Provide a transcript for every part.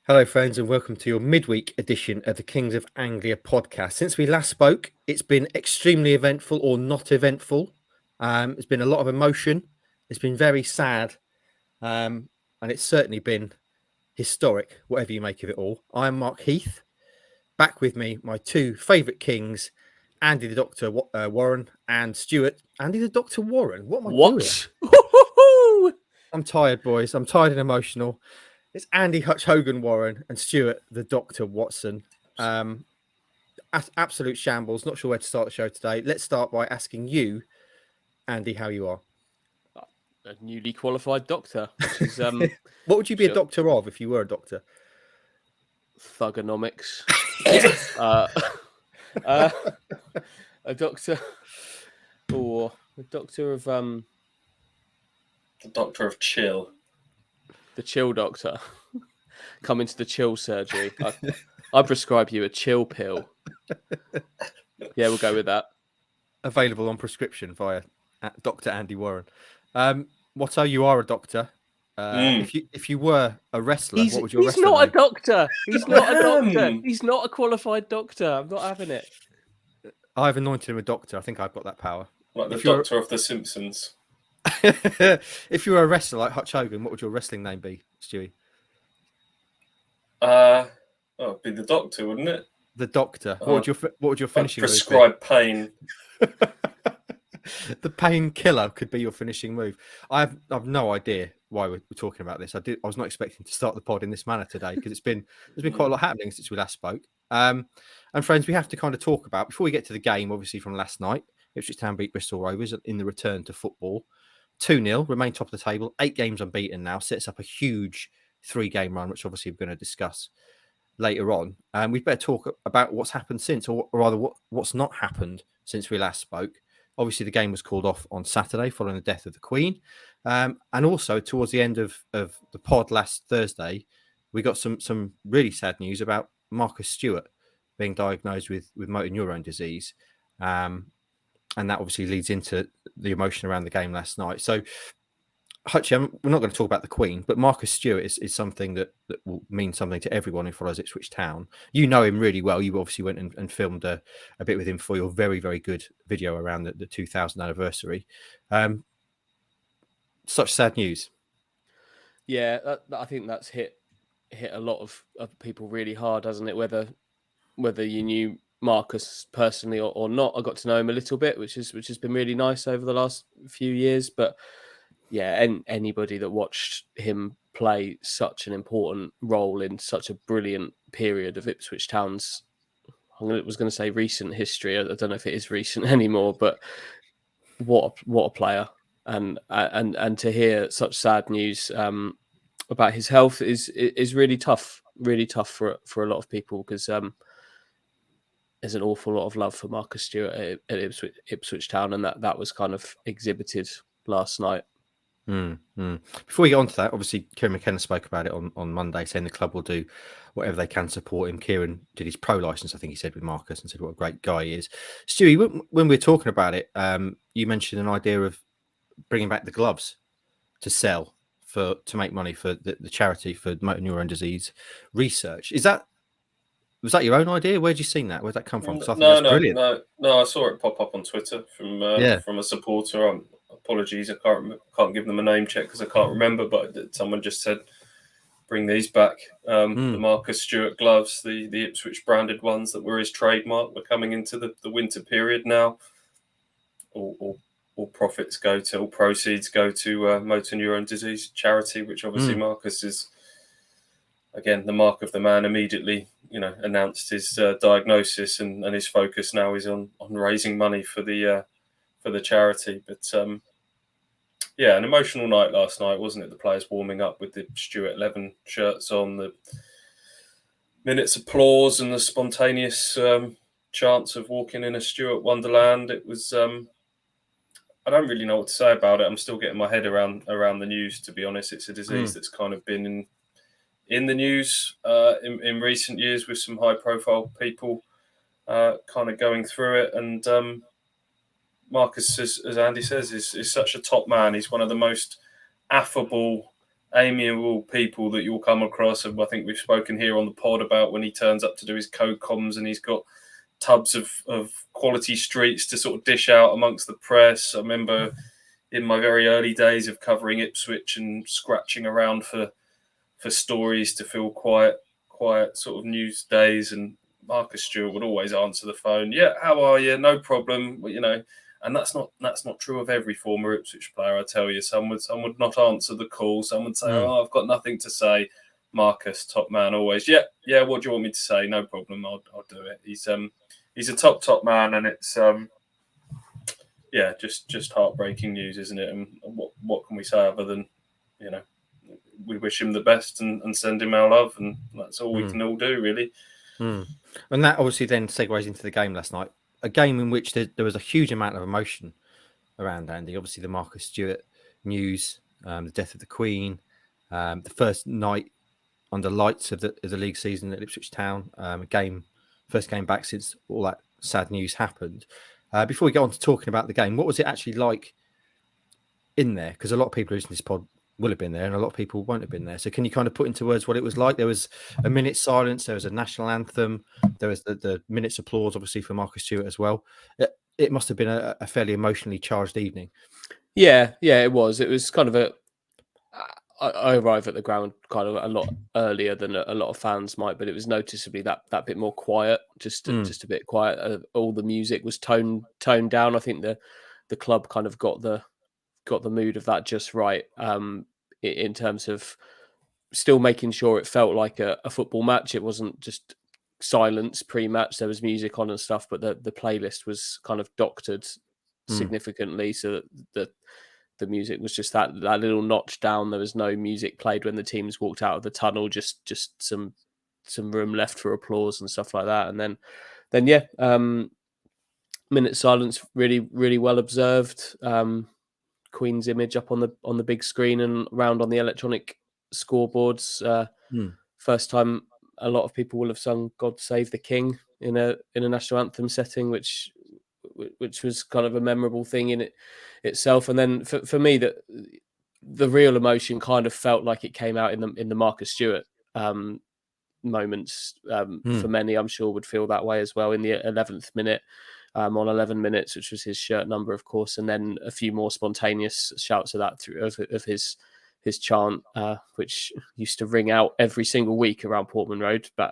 Hello, friends, and welcome to your midweek edition of the Kings of Anglia podcast. Since we last spoke, it's been extremely eventful or not eventful. It's been a lot of emotion. It's been very sad. And it's certainly been historic, whatever you make of it all. I'm Mark Heath. Back with me, my two favourite Kings, Andy the Doctor Warren and Stuart. Andy the Doctor Warren? What am I doing? I'm tired, boys. I'm tired and emotional. It's Andy Hutch Hogan Warren and Stuart the Doctor Watson. Absolute shambles. Not sure where to start the show today. Let's start by asking you, Andy, how you are. A newly qualified doctor. Which is, what would you be a doctor of if you were a doctor? Thugonomics. A doctor, or a doctor of the doctor of chill. The chill doctor. Come into the chill surgery. I prescribe you a chill pill. Yeah, we'll go with that. Available on prescription via Dr. Andy Warren. Watto, you are a doctor. If you were a wrestler, what would your wrestling name? He's not a doctor. He's not a doctor. He's not a qualified doctor. I'm not having it. I've anointed him a doctor. I think I've got that power. Like the Doctor of the Simpsons. If you were a wrestler like Hutch Hogan, what would your wrestling name be, Stewie? It'd be the Doctor, wouldn't it? The Doctor. What would your finishing move be? Prescribe pain. The painkiller could be your finishing move. I've no idea why we're talking about this. I was not expecting to start the pod in this manner today because there's been quite a lot happening since we last spoke. And friends, we have to kind of talk about, before we get to the game, obviously from last night, Ipswich Town beat Bristol Rovers in the return to football. 2-0, remain top of the table, 8 games unbeaten now, sets up a huge 3-game run, which obviously we're going to discuss later on. We'd better talk about what's happened since, or rather what's not happened since we last spoke. Obviously, the game was called off on Saturday following the death of the Queen. And also, towards the end of the pod last Thursday, we got some really sad news about Marcus Stewart being diagnosed with motor neurone disease. And that obviously leads into the emotion around the game last night. So, Hutch, we're not going to talk about the Queen, but Marcus Stewart is something that will mean something to everyone who follows Ipswich Town. You know him really well. You obviously went and filmed a bit with him for your very, very good video around the 2000th anniversary. Such sad news. Yeah, I think that's hit a lot of people really hard, hasn't it? Whether you knew Marcus personally or not, I got to know him a little bit, which has been really nice over the last few years. But yeah, and anybody that watched him play such an important role in such a brilliant period of Ipswich Town's, I was going to say recent history. I don't know if it is recent anymore, but what a player. And to hear such sad news about his health is really tough for a lot of people, because there's an awful lot of love for Marcus Stewart at Ipswich Town, and that was kind of exhibited last night. Before we get on to that, obviously Kieran McKennas spoke about it on Monday, saying the club will do whatever they can to support him. Kieran did his pro license, I think he said, with Marcus, and said what a great guy he is. Stewie, when we were talking about it, you mentioned an idea of bringing back the gloves to sell to make money for the charity for motor neurone disease research. Was that your own idea? Where'd you seen that? Where'd that come from? No, I saw it pop up on Twitter from a supporter. Apologies, I can't give them a name check because I can't remember, but someone just said, bring these back. The Marcus Stewart gloves, the Ipswich branded ones that were his trademark, were coming into the winter period now. All proceeds go to motor neurone disease charity, which obviously Marcus is, again, the mark of the man. Immediately, announced his diagnosis, and his focus now is on raising money for the charity. But an emotional night last night, wasn't it? The players warming up with the Stuart 11 shirts on, the minutes applause and the spontaneous chants of walking in a Stuart wonderland. It was I don't really know what to say about it. I'm still getting my head around the news, to be honest. It's a disease that's kind of been in the news in recent years, with some high profile people kind of going through it. And Marcus, as Andy says, is such a top man. He's one of the most affable amiable people that you'll come across. And I think we've spoken here on the pod about when he turns up to do his co-coms and he's got tubs of quality streets to sort of dish out amongst the press. I remember in my very early days of covering Ipswich and scratching around for stories to fill quiet sort of news days, and Marcus Stewart would always answer the phone. Yeah, how are you? No problem. Well, you know, and that's not true of every former Ipswich player. I tell you, some would not answer the call. Some would say, "Oh, I've got nothing to say." Marcus, top man, always. Yeah. What do you want me to say? No problem. I'll do it. He's a top man, and it's just heartbreaking news, isn't it? And what can we say other than, you know, we wish him the best and send him our love, and that's all we can all do, really. And that obviously then segues into the game last night, a game in which there was a huge amount of emotion around, Andy. Obviously, the Marcus Stewart news, the death of the Queen, the first night under lights of the league season at Ipswich Town, first game back since all that sad news happened. Before we get on to talking about the game, what was it actually like in there? Because a lot of people listening to this pod will have been there and a lot of people won't have been there. So can you kind of put into words what it was like? There was a minute's silence. There was a national anthem. There was the minute's applause, obviously, for Marcus Stewart as well. It must have been a fairly emotionally charged evening. Yeah, it was. It was kind of I arrived at the ground kind of a lot earlier than a lot of fans might, but it was noticeably that bit more quiet, just a bit quiet. All the music was toned down. I think the club kind of got the mood of that just right, in terms of still making sure it felt like a football match. It wasn't just silence pre-match. There was music on and stuff, but the playlist was kind of doctored significantly, so that the music was just that little notch down. There was no music played when the teams walked out of the tunnel, just some room left for applause and stuff like that. And then minute silence, really, really well observed. Queen's image up on the big screen and round on the electronic scoreboards. First time a lot of people will have sung "God Save the King" in a national anthem setting, which was kind of a memorable thing in itself. And then for me, that the real emotion kind of felt like it came out in the Marcus Stewart moments. For many, I'm sure, would feel that way as well in the 11th minute. On 11 minutes, which was his shirt number, of course, and then a few more spontaneous shouts of that of his chant, which used to ring out every single week around Portman Road, but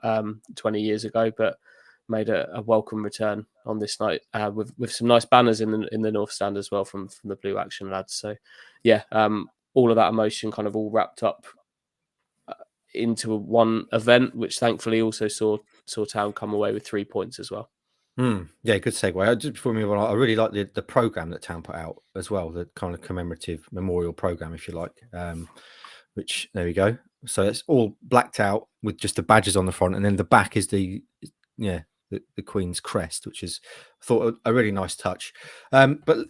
20 years ago, but made a welcome return on this night with some nice banners in the North Stand as well from the Blue Action lads. So all of that emotion kind of all wrapped up into one event, which thankfully also saw Town come away with 3 points as well. Yeah, good segue. Just before we move on, I really like the program that Town put out as well, the kind of commemorative memorial program, if you like. Which there we go. So it's all blacked out with just the badges on the front, and then the back is the Queen's crest, which is, I thought, a really nice touch. But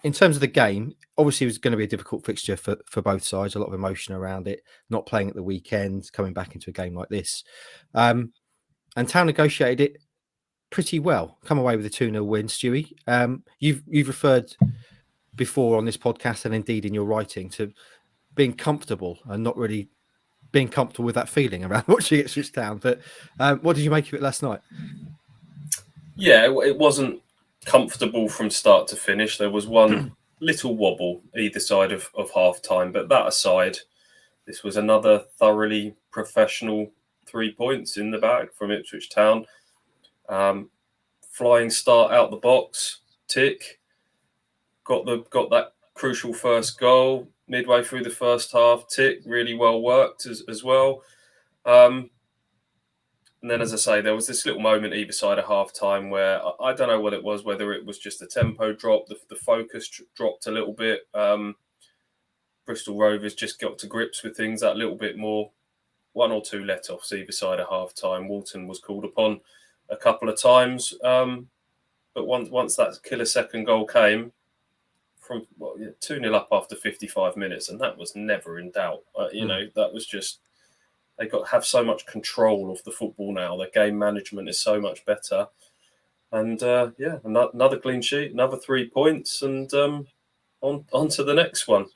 in terms of the game, obviously it was going to be a difficult fixture for both sides. A lot of emotion around it. Not playing at the weekend, coming back into a game like this, and Town negotiated it pretty well. Come away with a 2-0 win, Stewie. You've referred before on this podcast and indeed in your writing to being comfortable and not really being comfortable with that feeling around watching Ipswich Town. But what did you make of it last night? Yeah, it wasn't comfortable from start to finish. There was one little wobble either side of half time, but that aside, this was another thoroughly professional 3 points in the bag from Ipswich Town. Flying start out the box, tick. Got that crucial first goal midway through the first half, tick. Really well worked as well. And then, as I say, there was this little moment either side of half time where I don't know what it was, whether it was just a tempo drop, the focus dropped a little bit. Bristol Rovers just got to grips with things that little bit more. 1 or 2 let-offs either side of half time. Walton was called upon a couple of times, but once that killer second goal came from 2-0 up after 55 minutes, and that was never in doubt. That was just, they have so much control of the football now. Their game management is so much better, and another clean sheet, another 3 points, and on to the next one.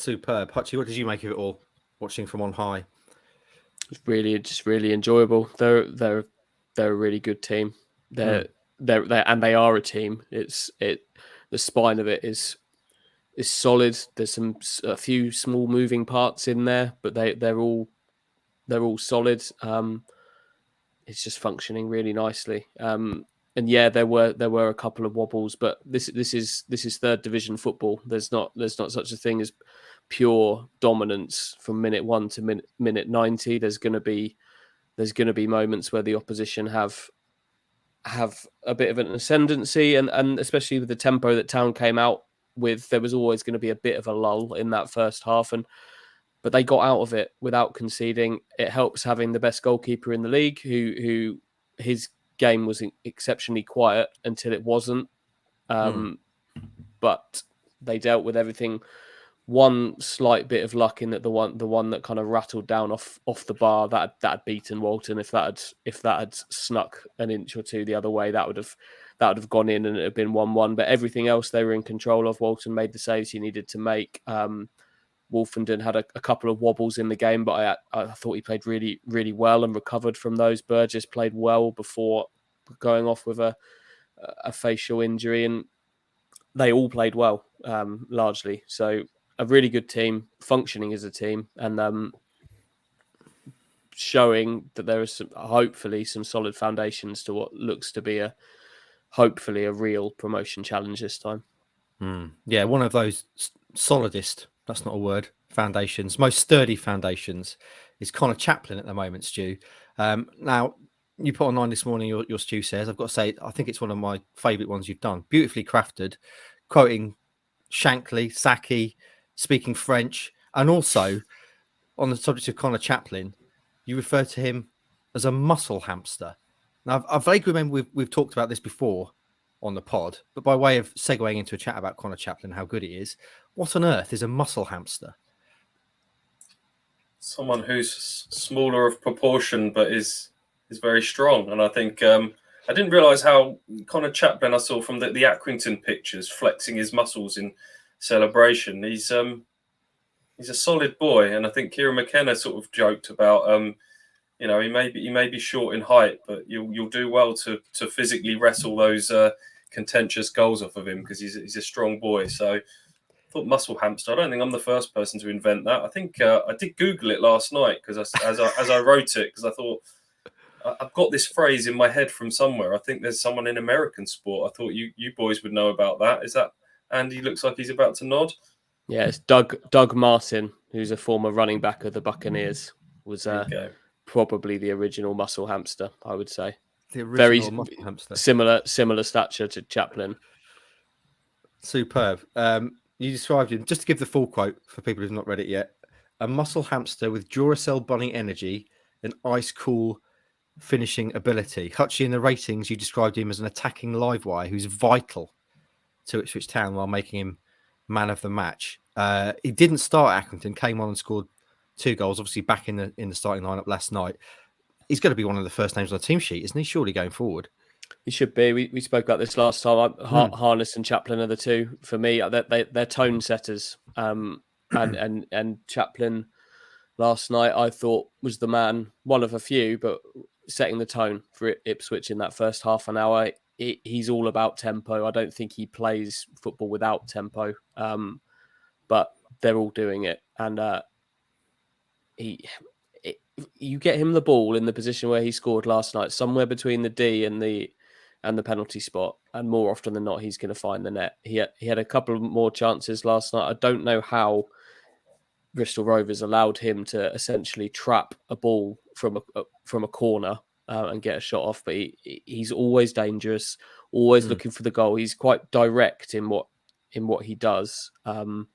Superb. Hutchie, what did you make of it all, watching from on high? It's really enjoyable. They're a really good team. They are a team. The spine of it is solid. There's a few small moving parts in there, but they're all solid. It's just functioning really nicely. And yeah, there were a couple of wobbles, but this is third division football. There's not such a thing as pure dominance from minute 1 to minute 90. There's going to be moments where the opposition have a bit of an ascendancy, and especially with the tempo that Town came out with, there was always going to be a bit of a lull in that first half, but they got out of it without conceding. It helps having the best goalkeeper in the league, who his game was exceptionally quiet until it wasn't. But they dealt with everything. One slight bit of luck in that the one that kind of rattled down off the bar that had beaten Walton. If that had snuck an inch or two the other way, that would have gone in and it had been 1-1. But everything else they were in control of. Walton made the saves he needed to make. Wolfenden had a couple of wobbles in the game, but I thought he played really, really well and recovered from those. Burgess played well before going off with a facial injury, and they all played well, largely. So a really good team, functioning as a team, and showing that there is hopefully some solid foundations to what looks to be hopefully a real promotion challenge this time. Yeah, one of those solidest, that's not a word, foundations, most sturdy foundations is Conor Chaplin at the moment, Stu. Now, you put online this morning, your Stu says, I've got to say, I think it's one of my favourite ones you've done. Beautifully crafted, quoting Shankly, Saki, speaking French, and also on the subject of Conor Chaplin, you refer to him as a muscle hamster. Now, I vaguely remember we've talked about this before on the pod, but by way of segueing into a chat about Conor Chaplin, how good he is, what on earth is a muscle hamster? Someone who's smaller of proportion, but is very strong. And I think I didn't realise how Conor Chaplin, I saw from the Accrington pictures, flexing his muscles in celebration. He's a solid boy, and I think Kieran McKenna sort of joked about he may be short in height, but you'll do well to physically wrestle those contentious goals off of him, because he's a strong boy. So I thought muscle hamster. I don't think I'm the first person to invent that. I think I did Google it last night because as I wrote it, because I thought I've got this phrase in my head from somewhere. I think there's someone in American sport. I thought you boys would know about that. Is that Andy? Looks like he's about to nod. Yeah, it's Doug Martin, who's a former running back of the Buccaneers, was probably the original muscle hamster, I would say. The original muscle hamster. Similar stature to Chaplin. Superb. You described him, just to give the full quote for people who've not read it yet, a muscle hamster with Duracell bunny energy and ice cool finishing ability. Hutchie, in the ratings, you described him as an attacking live wire who's vital to Ipswich Town while making him man of the match. He didn't start at Accrington, came on and scored 2 goals, obviously back in the starting lineup last night. He's going to be one of the first names on the team sheet, isn't he? Surely going forward. He should be. We spoke about this last time. Harness and Chaplin are the two for me. They're tone setters. And Chaplin last night, I thought, was the man, one of a few, but setting the tone for Ipswich in that first half an hour. He's all about tempo. I don't think he plays football without tempo, but they're all doing it. And you get him the ball in the position where he scored last night, somewhere between the D and the penalty spot, and more often than not, he's going to find the net. He had a couple of more chances last night. I don't know how Bristol Rovers allowed him to essentially trap a ball from a corner and get a shot off, but he's always dangerous, always looking for the goal. He's quite direct in what he does, but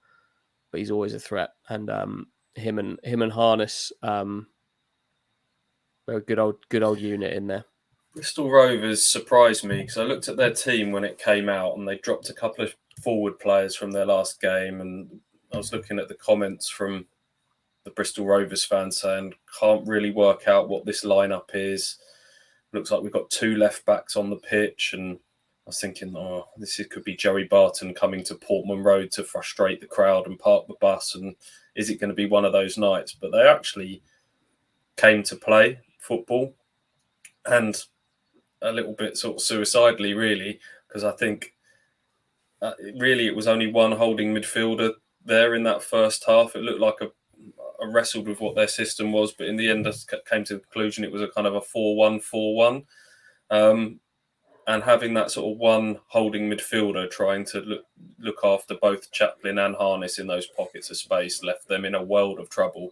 he's always a threat. And him and Harness, they're a good old unit in there. Bristol Rovers surprised me because I looked at their team when it came out and they dropped a couple of forward players from their last game, and I was looking at the comments from the Bristol Rovers fans saying can't really work out what this lineup is. Looks like we've got 2 left backs on the pitch, and was thinking, oh, could be Joey Barton coming to Portman Road to frustrate the crowd and park the bus, and is it going to be one of those nights? But they actually came to play football, and a little bit sort of suicidally, really, because I think really it was only one holding midfielder there in that first half. It looked like I wrestled with what their system was, but in the end I came to the conclusion it was a kind of a 4-1-4-1, and having that sort of one holding midfielder trying to look after both Chaplin and Harness in those pockets of space left them in a world of trouble.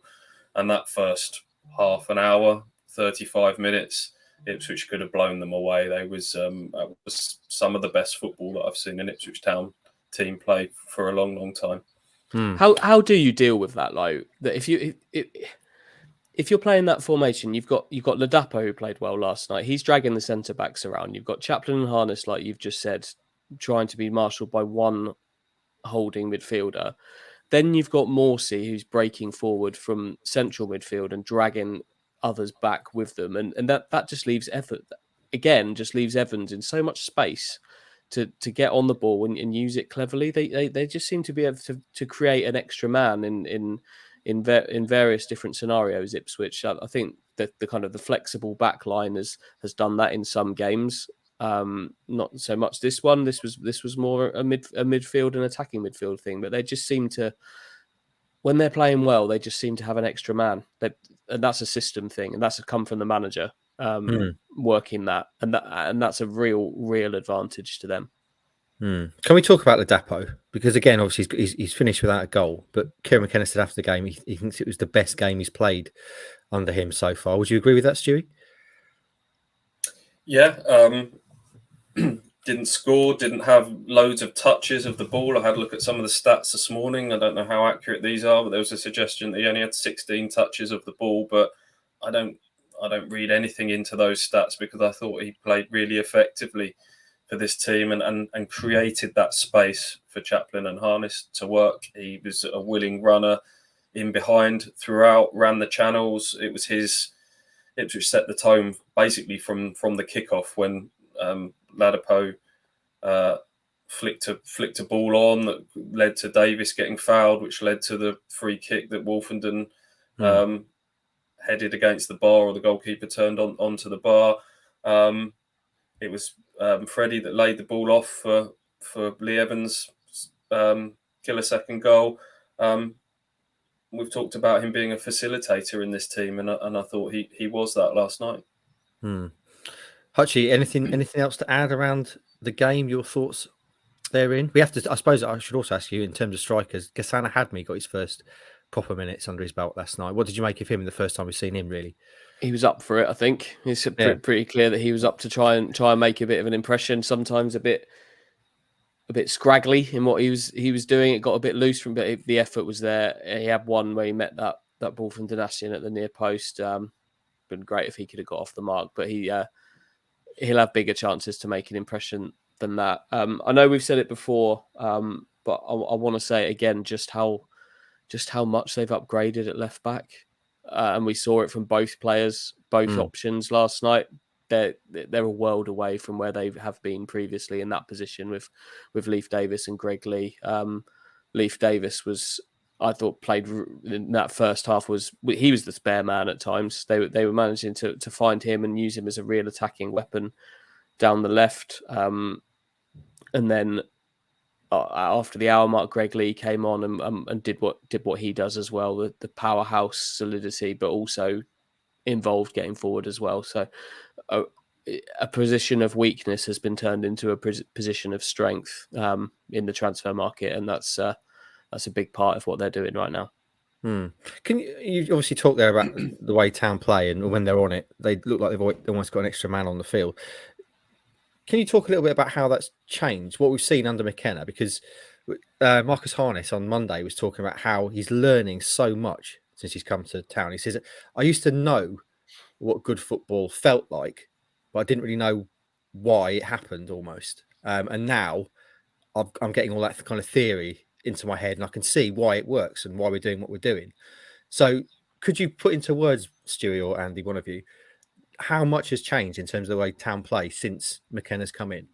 And that first half an hour, 35 minutes, Ipswich could have blown them away. That was some of the best football that I've seen an Ipswich Town team play for a long, long time. How do you deal with that? Like that, if you're playing that formation, you've got Ladapo, who played well last night. He's dragging the centre backs around. You've got Chaplin and Harness, like you've just said, trying to be marshalled by one holding midfielder. Then you've got Morsey, who's breaking forward from central midfield and dragging others back with them, and that just leaves Evans in so much space to get on the ball and use it cleverly. They just seem to be able to create an extra man in various different scenarios. Ipswich, I think that the kind of the flexible back line has done that in some games. Not so much this one. This was more a midfield and attacking midfield thing, but they just seem to, when they're playing well, they just seem to have an extra man. And that's a system thing, and that's come from the manager working that, and that's a real advantage to them. Can we talk about Ladapo? Because again, obviously he's finished without a goal, but Kieran McKennas said after the game he thinks it was the best game he's played under him so far. Would you agree with that, Stewie? Yeah. Didn't score, didn't have loads of touches of the ball. I had a look at some of the stats this morning. I don't know how accurate these are, but there was a suggestion that he only had 16 touches of the ball. But I don't read anything into those stats, because I thought he played really effectively for this team and created that space for Chaplin and Harness to work. He was a willing runner in behind throughout, ran the channels. It was Ipswich set the tone basically from the kickoff when Ladapo flicked a ball on that led to Davis getting fouled, which led to the free kick that Wolfenden headed against the bar, or the goalkeeper turned onto the bar. It was Freddie that laid the ball off for Lee Evans' killer second goal. We've talked about him being a facilitator in this team, and I thought he was that last night. Hutchie, anything else to add around the game? Your thoughts therein? We have to. I suppose I should also ask you in terms of strikers. Ghassan Hadmi got his first proper minutes under his belt last night. What did you make of him in the first time we've seen him? Really, he was up for it. I think it's pretty clear that he was up to try and make a bit of an impression. Sometimes a bit scraggly in what he was doing. It got a bit loose from, but the effort was there. He had one where he met that ball from Donatian at the near post. Been great if he could have got off the mark, but he'll have bigger chances to make an impression than that. I know we've said it before, but I want to say it again, just how much they've upgraded at left back, and we saw it from both players, both options last night. They're a world away from where they have been previously in that position with Leif Davis and Greg Lee. Leif Davis was, I thought, played in that first half, he was the spare man at times. They were managing to find him and use him as a real attacking weapon down the left. And then after the hour mark, Greg Lee came on and did what he does as well, the powerhouse solidity, but also involved getting forward as well. So a position of weakness has been turned into a position of strength in the transfer market, and that's a big part of what they're doing right now. Can you obviously talk there about the way Town play, and when they're on it, they look like they've almost got an extra man on the field. Can you talk a little bit about how that's changed, what we've seen under McKenna? Because Marcus Harness on Monday was talking about how he's learning so much since he's come to Town. He says, I used to know what good football felt like, but I didn't really know why it happened almost. And now I'm getting all that kind of theory into my head, and I can see why it works and why we're doing what we're doing. So could you put into words, Stewie or Andy, one of you, how much has changed in terms of the way Town play since McKenna's come in?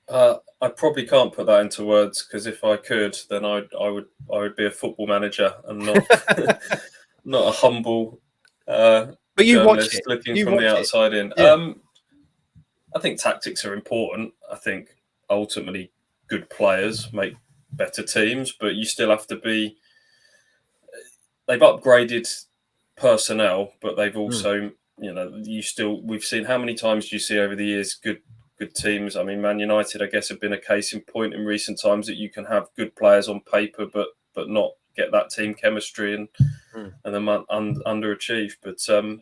I probably can't put that into words, because if I could, then I would be a football manager and not not a humble But you watch journalist it. looking You from the watch it. outside in. Yeah. I think tactics are important. I think ultimately good players make better teams, but you still have to be. They've upgraded personnel, but they've also, we've seen, how many times do you see over the years good teams? I mean, Man United, I guess, have been a case in point in recent times that you can have good players on paper, but not get that team chemistry and then underachieve. But so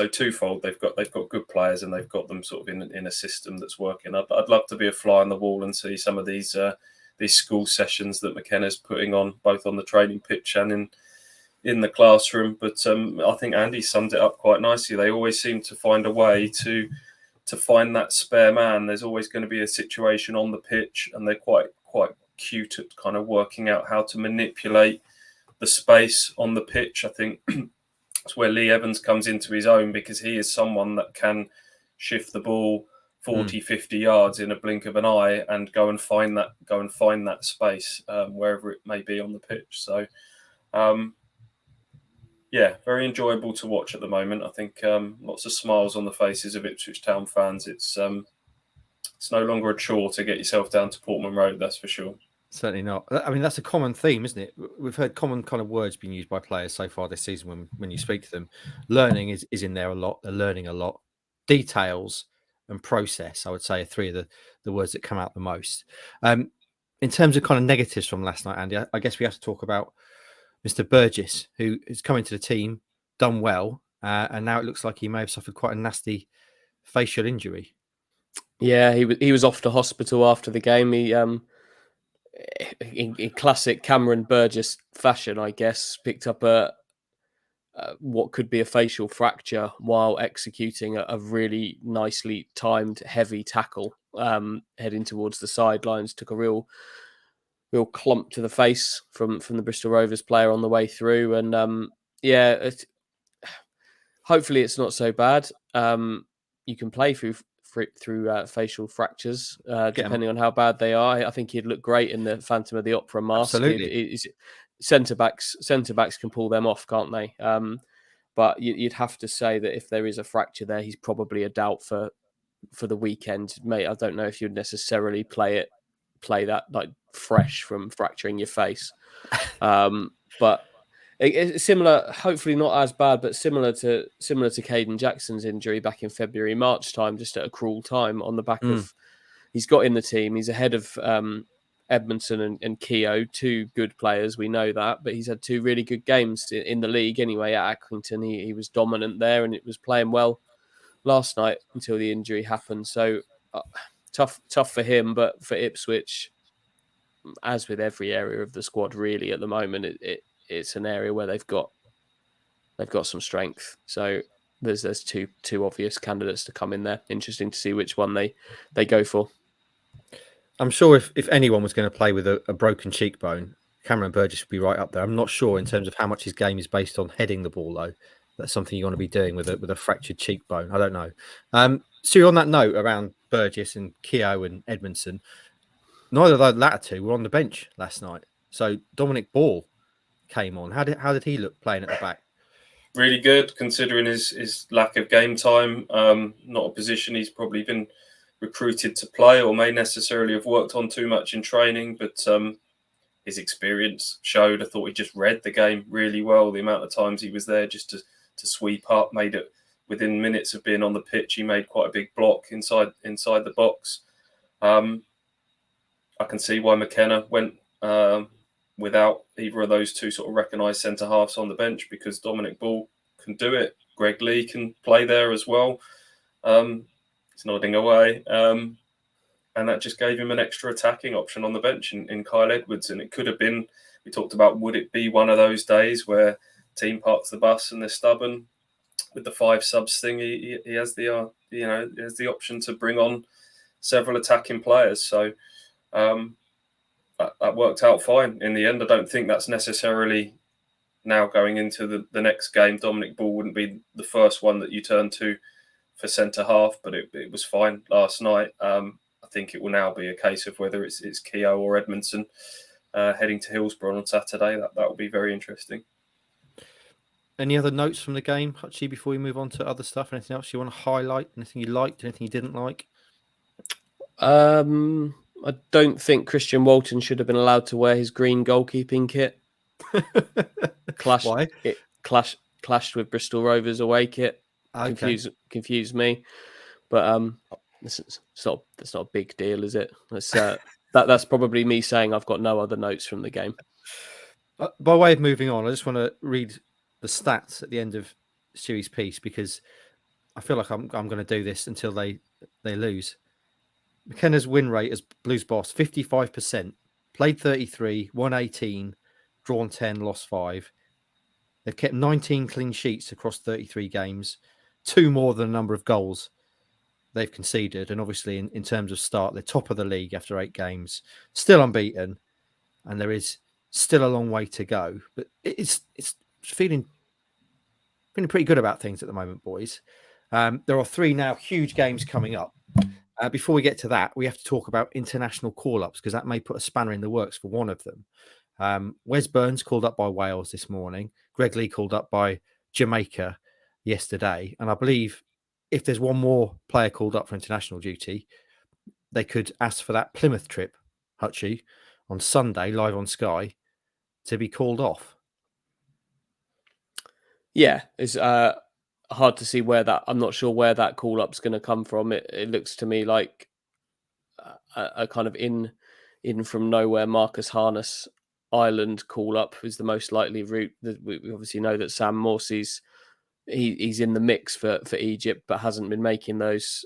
twofold. They've got good players, and they've got them sort of in a system that's working. I'd love to be a fly on the wall and see some of these school sessions that McKenna's putting on, both on the training pitch and in the classroom. But I think Andy summed it up quite nicely. They always seem to find a way to find that spare man. There's always going to be a situation on the pitch, and they're quite cute at kind of working out how to manipulate the space on the pitch. I think that's where Lee Evans comes into his own, because he is someone that can shift the ball 40, 50 yards in a blink of an eye and go and find that space wherever it may be on the pitch. So very enjoyable to watch at the moment. I think lots of smiles on the faces of Ipswich Town fans. It's no longer a chore to get yourself down to Portman Road, that's for sure. Certainly not. I mean, that's a common theme, isn't it? We've heard common kind of words being used by players so far this season when you speak to them. Learning is in there a lot. They're learning a lot. Details and process, I would say, are three of the words that come out the most. In terms of kind of negatives from last night, Andy, I guess we have to talk about Mr. Burgess, who has come into the team, done well, and now it looks like he may have suffered quite a nasty facial injury. Yeah, he was off to hospital after the game. He in classic Cameron Burgess fashion, I guess, picked up what could be a facial fracture while executing a really nicely timed heavy tackle, heading towards the sidelines. Took a real clump to the face from the Bristol Rovers player on the way through, and hopefully it's not so bad. You can play through facial fractures, depending on how bad they are. I think he'd look great in the Phantom of the Opera mask. Absolutely. Centre backs can pull them off, can't they? But you'd have to say that if there is a fracture there, he's probably a doubt for the weekend, mate. I don't know if you'd necessarily play that like fresh from fracturing your face, but. It's similar, hopefully not as bad, but similar to Caden Jackson's injury back in February, March time, just at a cruel time on the back of, he's got in the team. He's ahead of Edmondson and Keogh, two good players. We know that, but he's had two really good games in the league anyway. At Accrington, he was dominant there, and it was playing well last night until the injury happened. So tough for him, but for Ipswich, as with every area of the squad really at the moment, it's an area where they've got some strength. So there's two obvious candidates to come in there. Interesting to see which one they go for. I'm sure if anyone was going to play with a broken cheekbone, Cameron Burgess would be right up there. I'm not sure in terms of how much his game is based on heading the ball, though. That's something you want to be doing with a fractured cheekbone. I don't know. So on that note around Burgess and Keogh and Edmondson, neither of those latter two were on the bench last night. So Dominic Ball came on. How did he look playing at the back? Really good, considering his lack of game time. Not a position he's probably been recruited to play or may necessarily have worked on too much in training, but his experience showed. I thought he just read the game really well. The amount of times he was there just to sweep up, made it within minutes of being on the pitch. He made quite a big block inside the box. I can see why McKenna went without either of those two sort of recognised centre-halves on the bench, because Dominic Ball can do it. Greg Lee can play there as well. He's nodding away. And that just gave him an extra attacking option on the bench in Kyle Edwards. And it could have been, we talked about, would it be one of those days where team parks the bus and they're stubborn? With the 5 subs thing, he has the he has the option to bring on several attacking players. So that worked out fine in the end. I don't think that's necessarily, now going into the next game, Dominic Ball wouldn't be the first one that you turn to for centre half, but it was fine last night. I I think it will now be a case of whether it's Keogh or Edmondson heading to Hillsborough on Saturday. That will be very interesting. Any other notes from the game, Hutchie, before we move on to other stuff? Anything else you want to highlight? Anything you liked? Anything you didn't like? I don't think Christian Walton should have been allowed to wear his green goalkeeping kit. Why? It clashed with Bristol Rovers away kit. Okay. Confused me. But it's not a big deal, is it? That's probably me saying I've got no other notes from the game. By way of moving on, I just want to read the stats at the end of Stewie's piece, because I feel like I'm going to do this until they lose. McKenna's win rate as Blues boss, 55%, played 33, won 18, drawn 10, lost 5. They've kept 19 clean sheets across 33 games, 2 more than the number of goals they've conceded. And obviously, in terms of start, they're top of the league after 8 games, still unbeaten, and there is still a long way to go. But it's feeling pretty good about things at the moment, boys. There are 3 now huge games coming up. Before we get to that, we have to talk about international call-ups, because that may put a spanner in the works for one of them. Wes Burns called up by Wales this morning. Greg Lee called up by Jamaica yesterday. And I believe if there's one more player called up for international duty, they could ask for that Plymouth trip, Hutchie, on Sunday, live on Sky, to be called off. Yeah, it's hard to see where that. I'm not sure where that call up's going to come from. It looks to me like a kind of in from nowhere Marcus Harness Ireland call up is the most likely route. We obviously know that Sam Morsey's he's in the mix for Egypt, but hasn't been making those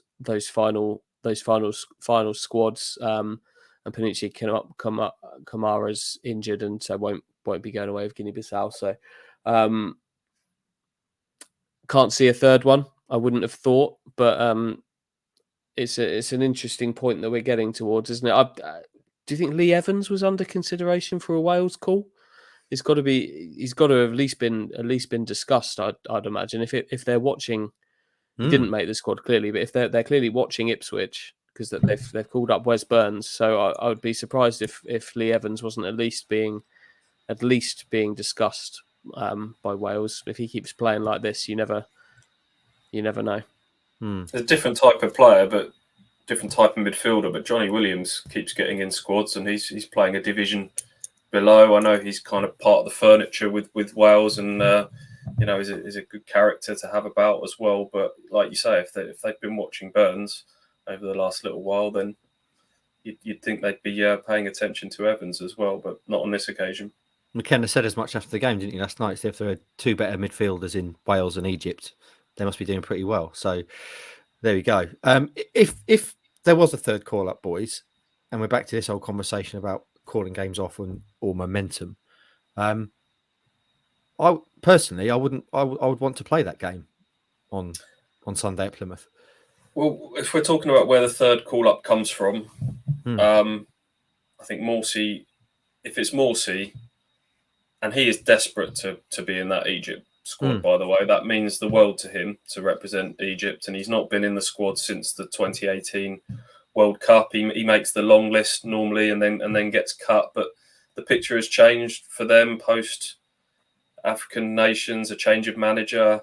final squads. And Peniche Kamara's injured, and so won't be going away with Guinea-Bissau. So. Can't see a third one. I wouldn't have thought, but it's an interesting point that we're getting towards, isn't it? Do you think Lee Evans was under consideration for a Wales call? He's got to have at least been discussed. I'd imagine if they're watching, he didn't make the squad clearly, but if they're clearly watching Ipswich, because they've called up Wes Burns, so I would be surprised if Lee Evans wasn't at least being discussed by Wales. If he keeps playing like this, you never know. A different type of player, but different type of midfielder. But Johnny Williams keeps getting in squads, and he's playing a division below. I know he's kind of part of the furniture with Wales, and is a good character to have about as well. But like you say, if they've been watching Burns over the last little while, then you'd think they'd be paying attention to Evans as well, but not on this occasion. McKenna said as much after the game, didn't he, last night? So if there are 2 better midfielders in Wales and Egypt, they must be doing pretty well. So there we go. If there was a third call-up, boys, and we're back to this old conversation about calling games off or momentum, I would want to play that game on Sunday at Plymouth. Well, if we're talking about where the third call-up comes from, I think Morsey, if it's Morsey, and he is desperate to be in that Egypt squad, by the way. That means the world to him to represent Egypt. And he's not been in the squad since the 2018 World Cup. He makes the long list normally and then gets cut. But the picture has changed for them post African nations, a change of manager.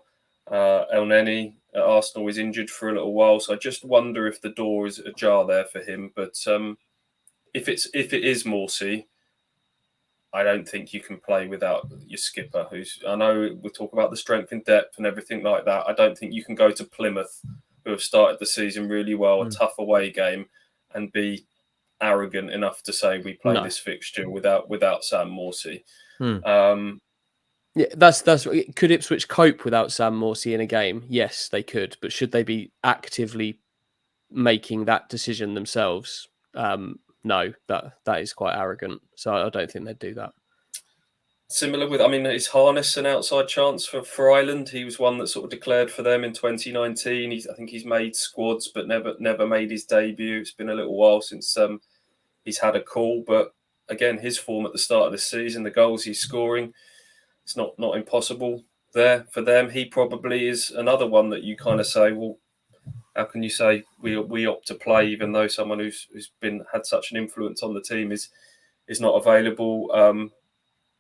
El Neni at Arsenal is injured for a little while. So I just wonder if the door is ajar there for him. But if it is Morsey, I don't think you can play without your skipper, I know we talk about the strength in depth and everything like that. I don't think you can go to Plymouth, who have started the season really well, a tough away game, and be arrogant enough to say we play this fixture without Sam Morsey. Yeah, that's could Ipswich cope without Sam Morsey in a game? Yes, they could, but should they be actively making that decision themselves? No, that is quite arrogant. So I don't think they'd do that. Similar with, is Harness an outside chance for Ireland? He was one that sort of declared for them in 2019. I think he's made squads, but never made his debut. It's been a little while since he's had a call. But again, his form at the start of the season, the goals he's scoring, it's not impossible there for them. He probably is another one that you kind of say, well, how can you say we opt to play even though someone who's had such an influence on the team is not available?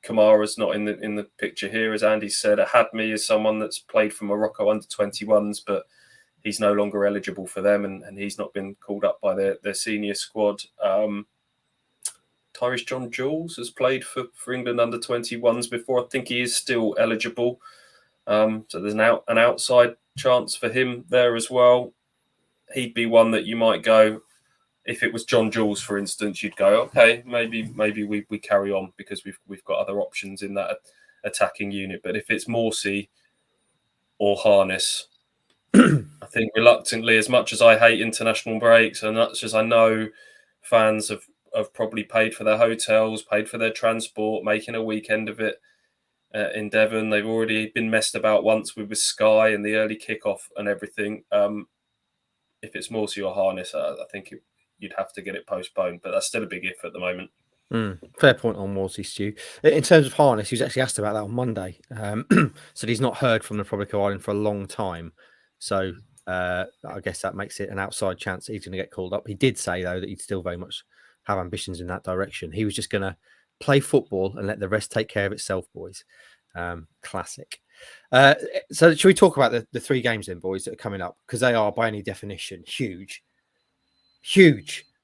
Kamara's not in the picture here, as Andy said. Hadmi is someone that's played for Morocco under 21s, but he's no longer eligible for them, and he's not been called up by their senior squad. Tyrese John Jules has played for England under 21s before. I think he is still eligible. So there's an outside chance for him there as well. He'd be one that you might go, if it was John Jules, for instance, you'd go, okay, maybe we carry on because we've got other options in that attacking unit. But if it's Morsey or Harness, I think reluctantly, as much as I hate international breaks and much as I know fans have probably paid for their hotels, paid for their transport, making a weekend of it in Devon. They've already been messed about once with Sky and the early kickoff and everything. If it's Morsey or Harness, I think you'd have to get it postponed, but that's still a big if at the moment. Fair point on Morsey, Stu. In terms of Harness, he was actually asked about that on Monday. Said he's not heard from the Republic of Ireland for a long time. So I guess that makes it an outside chance that he's going to get called up. He did say, though, that he'd still very much have ambitions in that direction. He was just going to play football and let the rest take care of itself, boys. Classic. So should we talk about the 3 games then, boys, that are coming up? Because they are, by any definition, huge.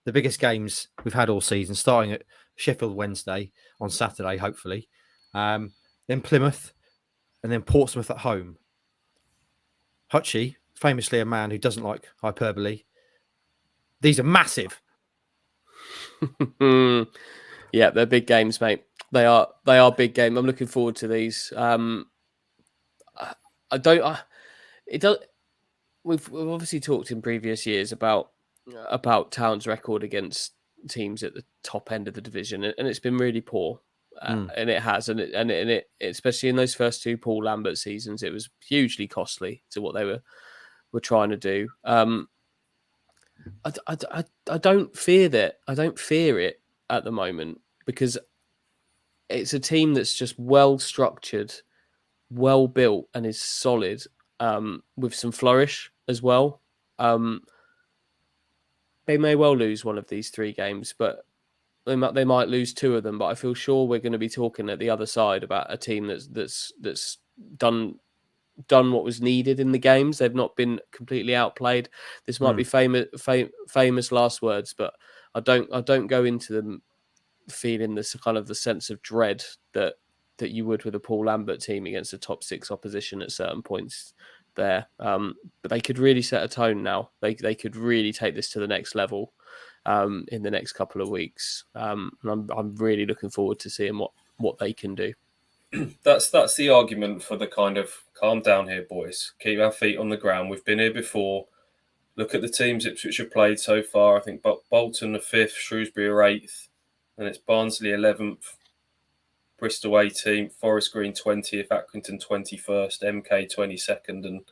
The biggest games we've had all season, starting at Sheffield Wednesday on Saturday, hopefully. Then Plymouth, and then Portsmouth at home. Hutchie, famously a man who doesn't like hyperbole. These are massive. Yeah, they're big games, mate. They are big game. I'm looking forward to these. We've obviously talked in previous years about Town's record against teams at the top end of the division, and it's been really poor. And it has, and it especially in those first 2 Paul Lambert seasons, it was hugely costly to what they were trying to do. I don't fear that. I don't fear it at the moment because it's a team that's just well structured, well built, and is solid with some flourish as well. They may well lose one of these 3 games, but they might lose 2 of them. But I feel sure we're going to be talking at the other side about a team that's done what was needed in the games. They've not been completely outplayed. This might be famous last words, but I don't go into them feeling this kind of the sense of dread that you would with a Paul Lambert team against a top 6 opposition at certain points there. But they could really set a tone now. They could really take this to the next level in the next couple of weeks. And I'm really looking forward to seeing what they can do. That's the argument for the kind of calm down here, boys. Keep our feet on the ground. We've been here before. Look at the teams Ipswich have played so far. I think Bolton are 5th, Shrewsbury are 8th, and it's Barnsley 11th, Bristol 18th, Forest Green 20th, Accrington 21st, MK 22nd,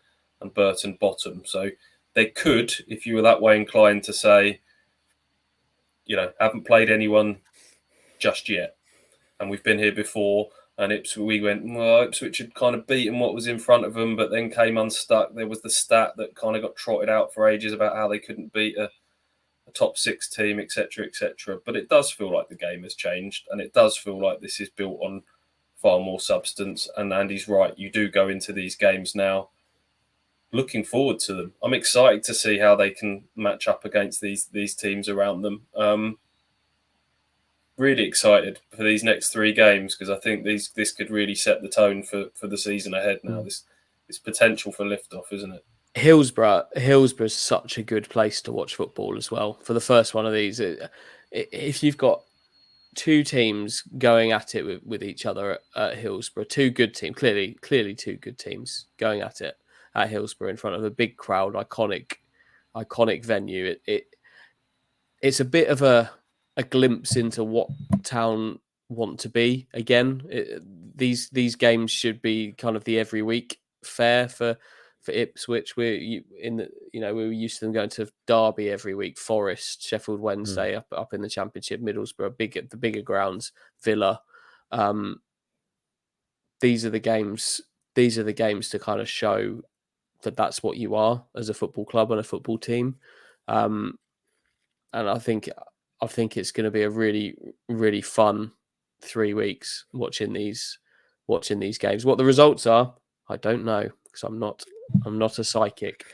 and Burton bottom. So they could, if you were that way inclined to say, haven't played anyone just yet, and we've been here before. And Ipswich had kind of beaten what was in front of them, but then came unstuck. There was the stat that kind of got trotted out for ages about how they couldn't beat a top 6 team, etc., etc. But it does feel like the game has changed, and it does feel like this is built on far more substance. And Andy's right. You do go into these games now looking forward to them. I'm excited to see how they can match up against these teams around them. Really excited for these next 3 games because I think this could really set the tone for the season ahead now. This potential for liftoff, isn't it? Hillsborough is such a good place to watch football as well. For the first one of these, if you've got 2 teams going at it with each other at Hillsborough, 2 good teams, clearly 2 good teams going at it at Hillsborough in front of a big crowd, iconic venue. It's a bit of a glimpse into what Town want to be again. These games should be kind of the every week fare for Ipswich. We're used to them going to Derby every week, Forest, Sheffield Wednesday up in the Championship, Middlesbrough, the bigger grounds, Villa. These are the games to kind of show that's what you are as a football club and a football team. And I think it's going to be a really, really fun 3 weeks watching these games. What the results are, I don't know, because I'm not a psychic.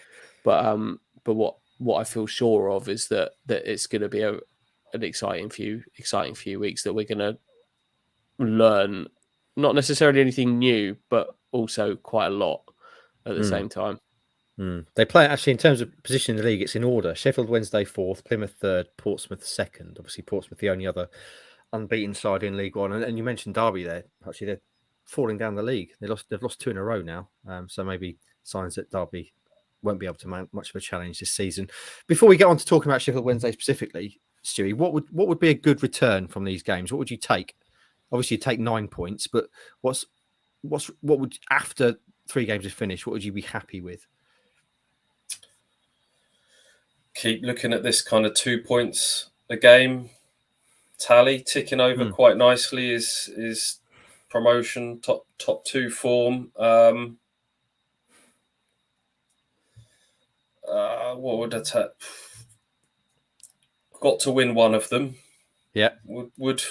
But what I feel sure of is that it's going to be an exciting few weeks, that we're going to learn not necessarily anything new, but also quite a lot at the same time. They play, actually, in terms of position in the league, it's in order. Sheffield Wednesday 4th, Plymouth 3rd, Portsmouth 2nd. Obviously, Portsmouth the only other unbeaten side in League One. And you mentioned Derby there. Actually, they're falling down the league. They've lost 2 in a row now. So maybe signs that Derby won't be able to mount much of a challenge this season. Before we get on to talking about Sheffield Wednesday specifically, Stewie, what would be a good return from these games? What would you take? Obviously, you take 9 points, but what would, after 3 games are finished, what would you be happy with? Keep looking at this kind of 2 points a game tally ticking over quite nicely is promotion, top 2 form. What would I take? Got to win one of them. Yeah. Would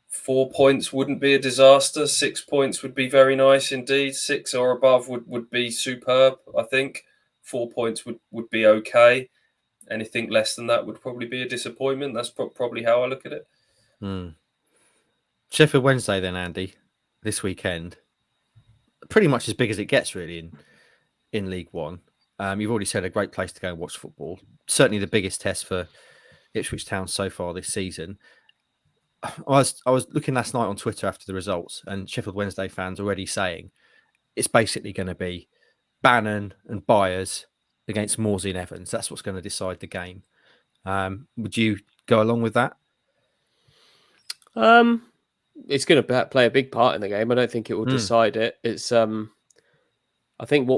4 points wouldn't be a disaster. 6 points would be very nice indeed. 6 or above would be superb, I think. 4 points would be okay. Anything less than that would probably be a disappointment. That's probably how I look at it. Sheffield Wednesday then, Andy, this weekend. Pretty much as big as it gets, really, in League One. You've already said a great place to go and watch football. Certainly the biggest test for Ipswich Town so far this season. I was looking last night on Twitter after the results, and Sheffield Wednesday fans already saying it's basically going to be Bannon and Byers against Morsey and Evans. That's what's going to decide the game. Would you go along with that? It's going to play a big part in the game. I don't think it will decide it. It's I think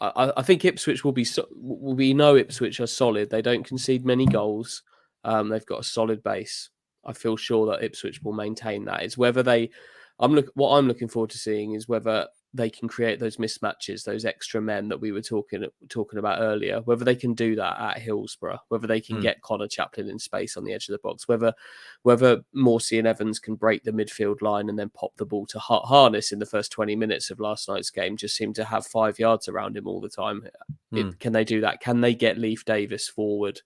I think Ipswich will be. We know Ipswich are solid. They don't concede many goals. They've got a solid base. I feel sure that Ipswich will maintain that. It's whether what I'm looking forward to seeing is whether they can create those mismatches, those extra men that we were talking about earlier, whether they can do that at Hillsborough, whether they can get Conor Chaplin in space on the edge of the box, whether Morsey and Evans can break the midfield line and then pop the ball to Harness in the first 20 minutes of last night's game, just seemed to have 5 yards around him all the time. Can they do that? Can they get Leif Davis forward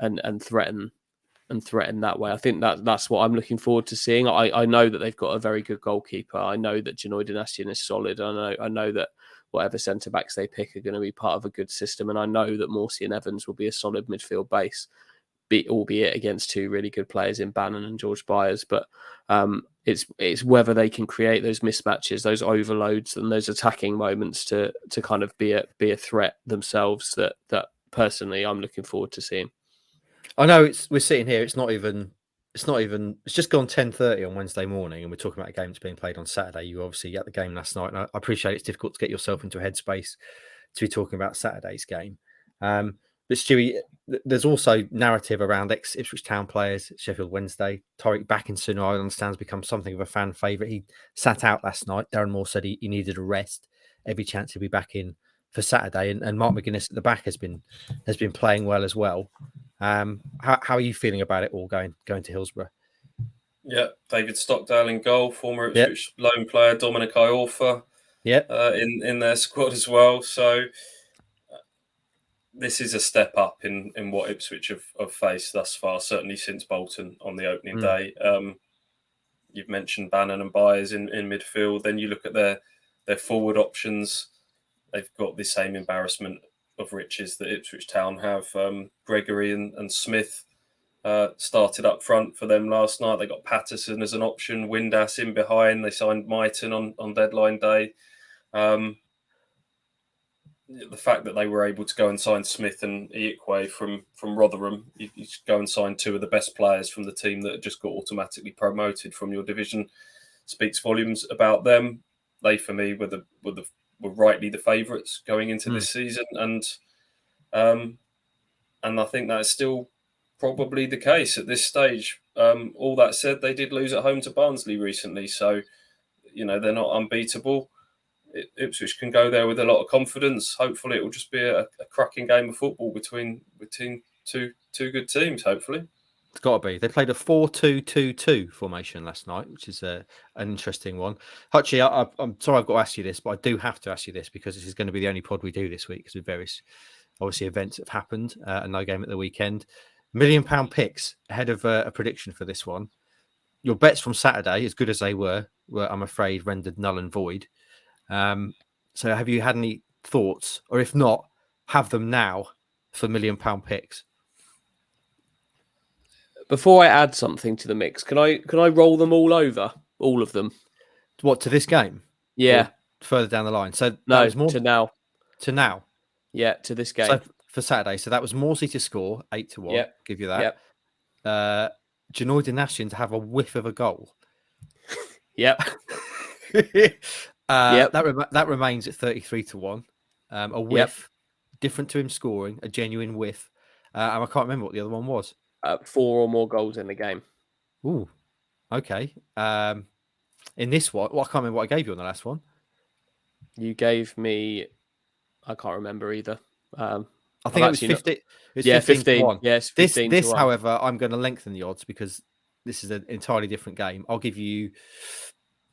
and threaten that way? I think that's what I'm looking forward to seeing. I know that they've got a very good goalkeeper. I know that Janoy Dynastian is solid. I know that whatever centre backs they pick are going to be part of a good system, and I know that Morsey and Evans will be a solid midfield base, albeit against 2 really good players in Bannon and George Byers. But it's whether they can create those mismatches, those overloads, and those attacking moments to kind of be a threat themselves. That personally, I'm looking forward to seeing. I know we're sitting here. It's just gone 10:30 on Wednesday morning, and we're talking about a game that's being played on Saturday. You obviously at the game last night, and I appreciate it's difficult to get yourself into a headspace to be talking about Saturday's game. But Stewie, there's also narrative around ex-Ipswich Town players, Sheffield Wednesday. Tariq Backinson, I understand, has become something of a fan favourite. He sat out last night. Darren Moore said he needed a rest. Every chance he'll be back in for Saturday, and Mark McKennas at the back has been playing well as well. How are you feeling about it all going to Hillsborough? Yeah, David Stockdale in goal, former Ipswich loan player Dominic Iorfa in their squad as well. So this is a step up in what Ipswich have faced thus far, certainly since Bolton on the opening day. You've mentioned Bannon and Byers in midfield. Then you look at their forward options. They've got the same embarrassment of riches that Ipswich Town have. Gregory and Smith started up front for them last night. They got Patterson as an option, Windass in behind. They signed Myton on deadline day. The fact that they were able to go and sign Smith and Iakwe from Rotherham, you go and sign 2 of the best players from the team that just got automatically promoted from your division, speaks volumes about them. They, for me, were rightly the favourites going into this season, and I think that's still probably the case at this stage. All that said, they did lose at home to Barnsley recently, so they're not unbeatable. Ipswich can go there with a lot of confidence. Hopefully, it will just be a cracking game of football between two good teams. Hopefully. It's got to be. They played a 4-2-2-2 formation last night, which is an interesting one. Hutchie, I'm sorry I've got to ask you this, but I do have to ask you this because this is going to be the only pod we do this week because of various, obviously, events that have happened and no game at the weekend. £1 million picks ahead of a prediction for this one. Your bets from Saturday, as good as they were I'm afraid, rendered null and void. So have you had any thoughts? Or if not, have them now for £1 million picks? Before I add something to the mix, can I roll them all over, all of them? What, to this game? Yeah. Or further down the line. So no, that was more to now. To now. Yeah, to this game. So for Saturday, so that was Morsey to score 8-1. Yep. Give you that. Yep. Janoy Dinasian to have a whiff of a goal. Yep. Yep. That remains at 33-1. A whiff, different to him scoring, a genuine whiff. And I can't remember what the other one was. 4 or more goals in the game. Ooh, okay. In this one, I can't remember what I gave you on the last one. You gave me, I can't remember either. I think it was 50. Yeah, 15. Yes, 15 this, however, I'm going to lengthen the odds because this is an entirely different game. I'll give you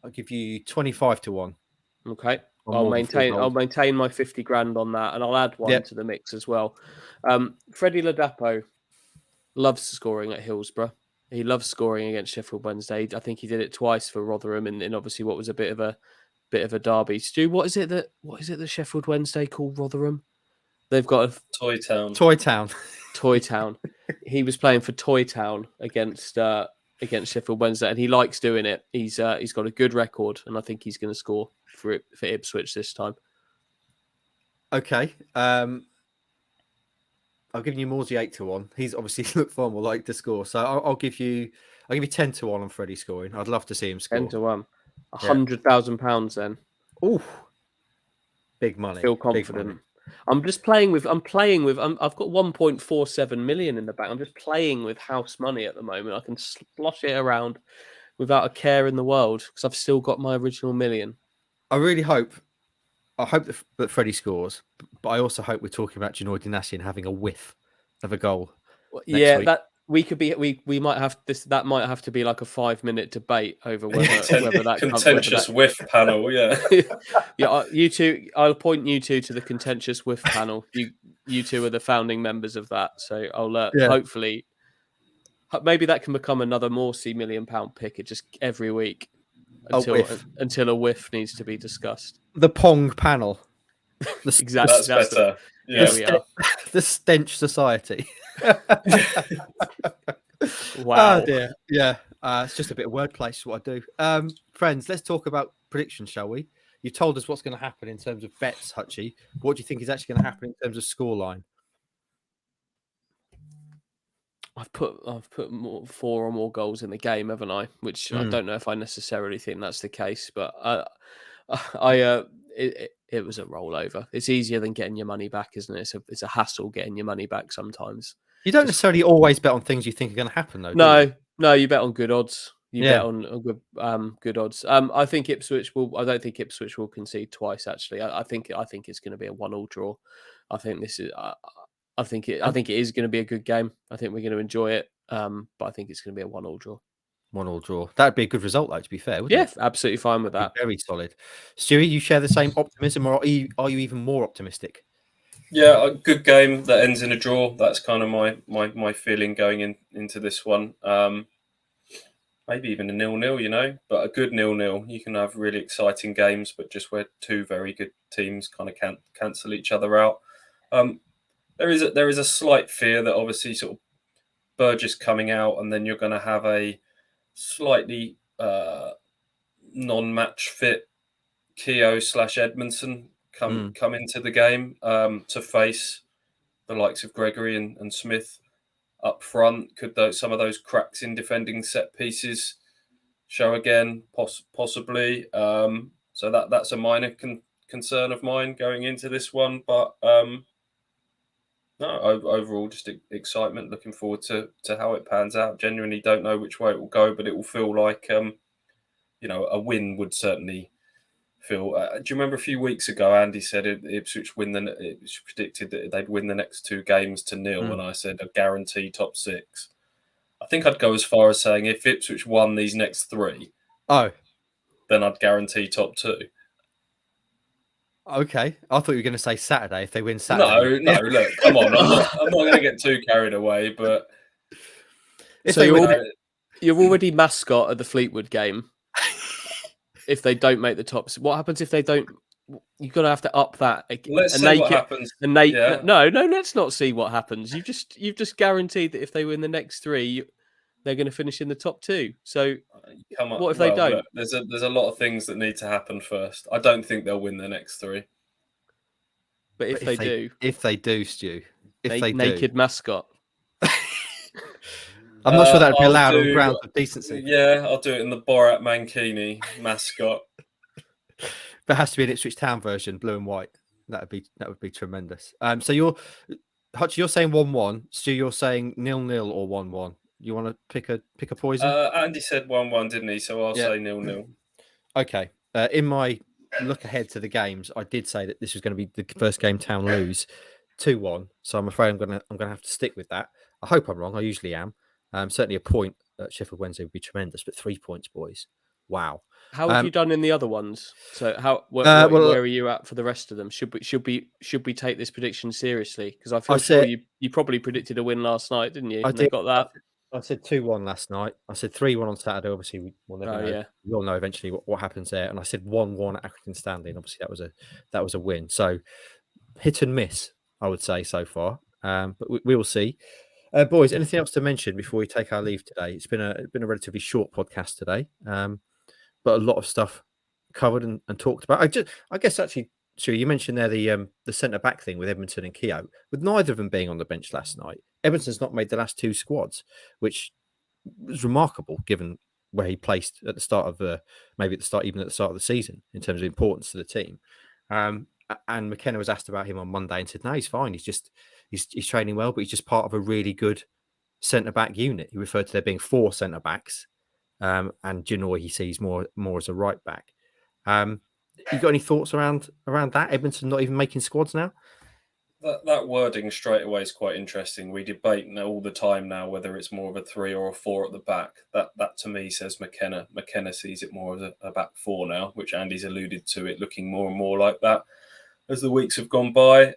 25-1. Okay. I'll maintain my 50 grand on that, and I'll add one to the mix as well. Freddie Ladapo loves scoring at Hillsborough. He loves scoring against Sheffield Wednesday. I think he did it twice for Rotherham, and obviously what was a bit of a derby. Stu, what is it that Sheffield Wednesday called Rotherham? They've got a Toy Town. Toy Town. He was playing for Toy Town against Sheffield Wednesday, and he likes doing it. He's got a good record, and I think he's going to score for Ipswich this time. Okay. I've given you Morsey 8-1. He's obviously looked far more like to score, so I'll give you 10-1 on Freddie scoring. I'd love to see him score. 10-1. £100,000 then. Ooh, big money. Feel confident. Money. I've got 1.47 million in the bank. I'm just playing with house money at the moment. I can slosh it around without a care in the world because I've still got my original million. I hope that Freddie scores, but I also hope we're talking about Janoy Dinasian having a whiff of a goal. Yeah, week. That we could be. We might have this. That might have to be like a 5-minute debate over whether that contentious whiff panel. Yeah, yeah. You two, I'll point you two to the contentious whiff panel. You two are the founding members of that. So I'll hopefully maybe that can become another Morsey £1 million pick. It just every week until a whiff needs to be discussed. The Pong panel. Exactly. That's better. The Stench Society. Wow. Oh dear. Yeah. It's just a bit of wordplay. It's what I do. Friends, let's talk about predictions, shall we? You told us what's going to happen in terms of bets, Hutchie. What do you think is actually going to happen in terms of scoreline? I've put 4 or more goals in the game, haven't I? Which I don't know if I necessarily think that's the case, but it was a rollover. It's easier than getting your money back, isn't it? It's a hassle getting your money back sometimes. You don't necessarily always bet on things you think are going to happen, though. No, you bet on good odds. Bet on good odds. I don't think Ipswich will concede twice. Actually, I think it's going to be a 1-1 draw. I think it is going to be a good game. I think we're going to enjoy it. But I think it's going to be a 1-1 draw. 1-1 draw. That'd be a good result, though, to be fair, wouldn't it? Yeah, absolutely fine with that. Very solid. Stewie, you share the same optimism, or are you even more optimistic? Yeah, a good game that ends in a draw. That's kind of my feeling going into this one. Maybe even a 0-0, but a good 0-0. You can have really exciting games, but just where two very good teams kind of can't cancel each other out. There is a slight fear that obviously sort of Burgess coming out, and then you're going to have a slightly non-match fit Keogh/Edmondson come into the game to face the likes of Gregory and Smith up front. Could some of those cracks in defending set pieces show again? Possibly. So that's a minor concern of mine going into this one, but no, overall just excitement. Looking forward to how it pans out. Genuinely don't know which way it will go, but it will feel like a win would certainly Phil. Do you remember a few weeks ago, Andy said Ipswich predicted that they'd win the next 2 games to 0, and I said a guarantee top 6. I think I'd go as far as saying if Ipswich won these next 3, then I'd guarantee top 2. Okay, I thought you were going to say Saturday if they win Saturday. No, look, come on, I'm not going to get too carried away, but you're already mascot at the Fleetwood game. If they don't make the tops, what happens if they don't? You've got to have to up that. Let's see what happens. No, let's not see what happens. You've just guaranteed that if they win the next 3, they're going to finish in the top 2. So what if they don't? Look, there's a lot of things that need to happen first. I don't think they'll win the next 3. But if they do, Stu, naked mascot. I'm not sure that would be allowed on grounds of decency. Yeah, I'll do it in the Borat Mankini mascot. But it has to be an Ipswich Town version, blue and white. That would be tremendous. So you're saying 1-1. Stu, you're saying 0-0 or 1-1. You want to pick a poison? Andy said 1-1, didn't he? So I'll say 0-0. Okay. In my look ahead to the games, I did say that this was going to be the first game Town lose 2-1. So I'm afraid I'm going to have to stick with that. I hope I'm wrong. I usually am. Certainly a point at Sheffield Wednesday would be tremendous, but 3 points, boys. Wow. How have you done in the other ones? So where are you at for the rest of them? Should we take this prediction seriously? Because I feel sure you probably predicted a win last night, didn't you? They got that. I said 2-1 last night. I said 3-1 on Saturday. Obviously, we'll never know. Yeah. We'll know eventually what happens there. And I said 1-1 at Accrington Stanley, and obviously that was a win. So hit and miss, I would say so far. But we will see. Boys, anything else to mention before we take our leave today? It's been a relatively short podcast today, but a lot of stuff covered and talked about. I guess actually, Stu, you mentioned there the centre back thing with Edmondson and Keogh, with neither of them being on the bench last night. Edmondson's not made the last 2 squads, which was remarkable given where he placed at the start of even at the start of the season in terms of importance to the team. And McKenna was asked about him on Monday and said, no, he's fine. He's training well, but he's just part of a really good centre-back unit. He referred to there being 4 centre-backs, and Genoy he sees more as a right-back. You got any thoughts around that? Edmondson not even making squads now? That wording straight away is quite interesting. We debate all the time now whether it's more of a 3 or a 4 at the back. That to me says McKenna. McKenna sees it more as a back 4 now, which Andy's alluded to it looking more and more like that as the weeks have gone by.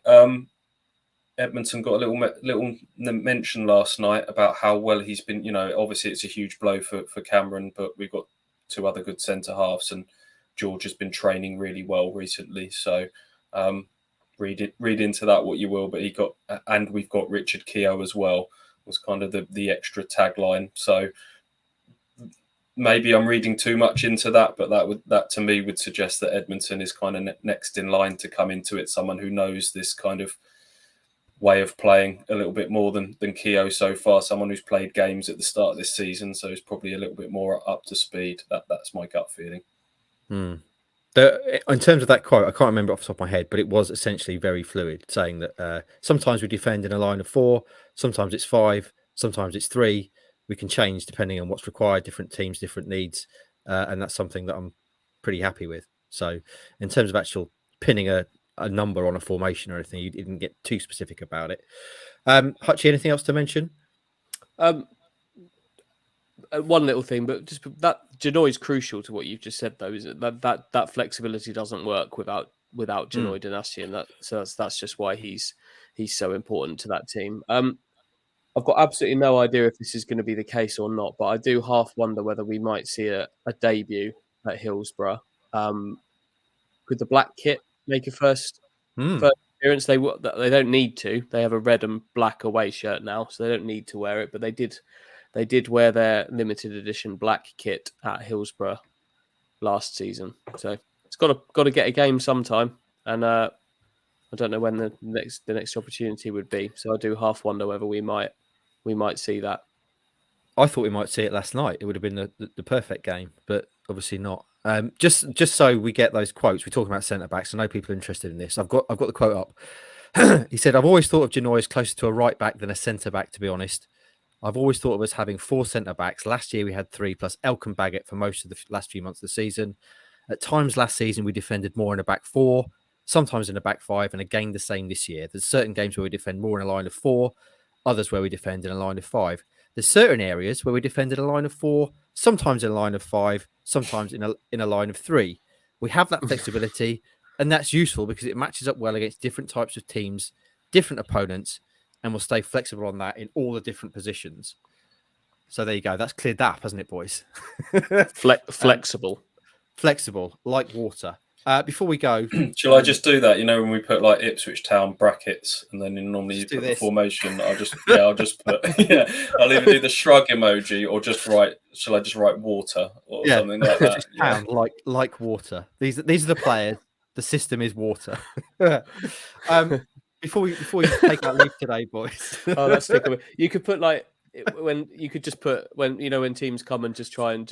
Edmondson got a little mention last night about how well he's been. Obviously it's a huge blow for Cameron, but we've got 2 other good centre halves, and George has been training really well recently. So read into that what you will. But we've got Richard Keogh as well. Was kind of the extra tagline. So maybe I'm reading too much into that, but that to me would suggest that Edmondson is kind of next in line to come into it. Someone who knows this kind of way of playing a little bit more than Keogh so far. Someone who's played games at the start of this season, so he's probably a little bit more up to speed. That's my gut feeling. In terms of that quote, I can't remember off the top of my head, but it was essentially very fluid, saying that sometimes we defend in a line of 4, sometimes it's 5, sometimes it's 3. We can change depending on what's required, different teams, different needs, and that's something that I'm pretty happy with. So in terms of actual pinning a number on a formation or anything, you didn't get too specific about it. Hutchie, anything else to mention? One little thing, but just that Genoy is crucial to what you've just said, though, is that flexibility doesn't work without Genoy Dynasty, and that's just why he's so important to that team. I've got absolutely no idea if this is going to be the case or not, but I do half wonder whether we might see a debut at Hillsborough. Could the black kit make a first appearance? They don't need to. They have a red and black away shirt now, so they don't need to wear it. But they did wear their limited edition black kit at Hillsborough last season. So it's got to get a game sometime, and I don't know when the next opportunity would be. So I do half wonder whether we might see that. I thought we might see it last night. It would have been the perfect game, but obviously not. Just so we get those quotes, we're talking about centre backs. I know people are interested in this. I've got the quote up. He said, "I've always thought of Genoy as closer to a right back than a centre back, to be honest. I've always thought of us having 4 centre backs. Last year we had 3 plus Elkin Baggett for most of the last few months of the season. At times last season, we defended more in a back four, sometimes in a back five, and again the same this year. There's certain games where we defend more in a line of four, others where we defend in a line of five. There's certain areas where we defend in a line of four, sometimes in a line of five, sometimes in a line of three. We have that flexibility, and that's useful because it matches up well against different types of teams, different opponents, and we'll stay flexible on that in all the different positions. So there you go. That's cleared that up, hasn't it, boys? Flexible. Flexible, like water. Before we go, shall I just do that? You know, when we put like Ipswich Town brackets, and then normally you put the formation. I'll just put I'll either do the shrug emoji or just write. Shall I just write water or something like that? Town, like water. These are the players. The system is water. Before we take that leave today, boys. Oh, that's stickable. You could put when teams come and just try and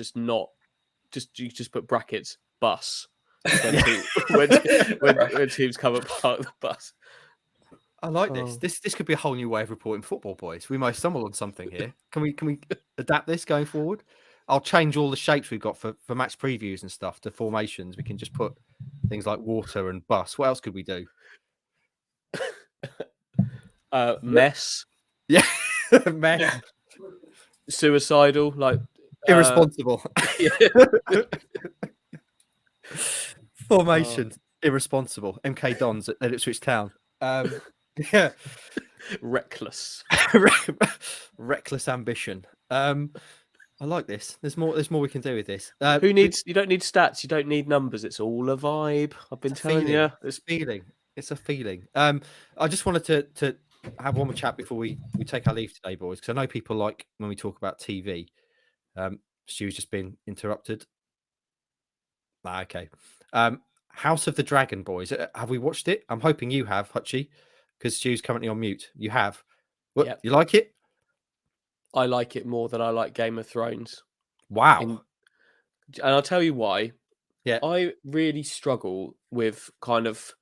you just put brackets bus. When teams come and park the bus. I like this. This could be a whole new way of reporting football, boys. We might stumble on something here. Can we adapt this going forward? I'll change all the shapes we've got for match previews and stuff to formations. We can just put things like water and bus. What else could we do? Mess. Yeah. Mess. Yeah. Suicidal, like irresponsible. Formation, irresponsible. MK Dons at Ipswich Town. Yeah. Reckless. Reckless ambition. I like this. There's more we can do with this. You don't need stats, you don't need numbers. It's all a vibe. I've been telling you. It's feeling. It's a feeling. I just wanted to have one more chat before we take our leave today, boys, because I know people like when we talk about TV. Stu's just been interrupted. Okay. House of the Dragon, boys. Have we watched it? I'm hoping you have, Hutchie, because Stu's currently on mute. You have. What? Yep. You like it? I like it more than I like Game of Thrones. Wow. And I'll tell you why. Yeah. I really struggle with kind of